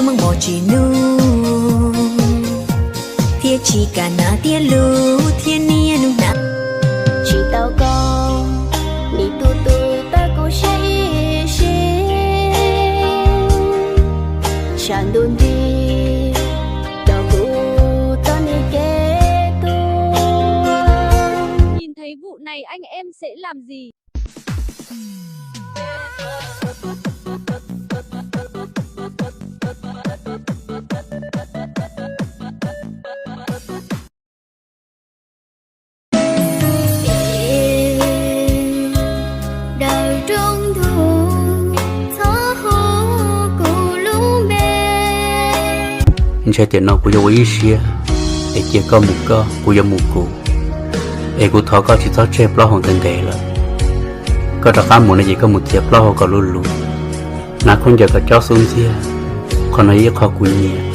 lu mang bỏ chỉ nu tia chỉ cả na tia lu thiên nia nu na chỉ tao có đi tu ta có say chẳng đồn đi tao cũng tao đi kế tu. Nhìn thấy vụ này anh em sẽ làm gì? chơi tiền nó cũng yêu ý xia, để chia có một cái cũng yêu một cụ, em cũng thọ có chỉ thọ chơi bao hoàn tiền đề rồi, có đặc ăn muốn là gì có một tiệp bao có luôn luôn, nào không giờ có cho xuống xia, còn nói khó cũng nhiều.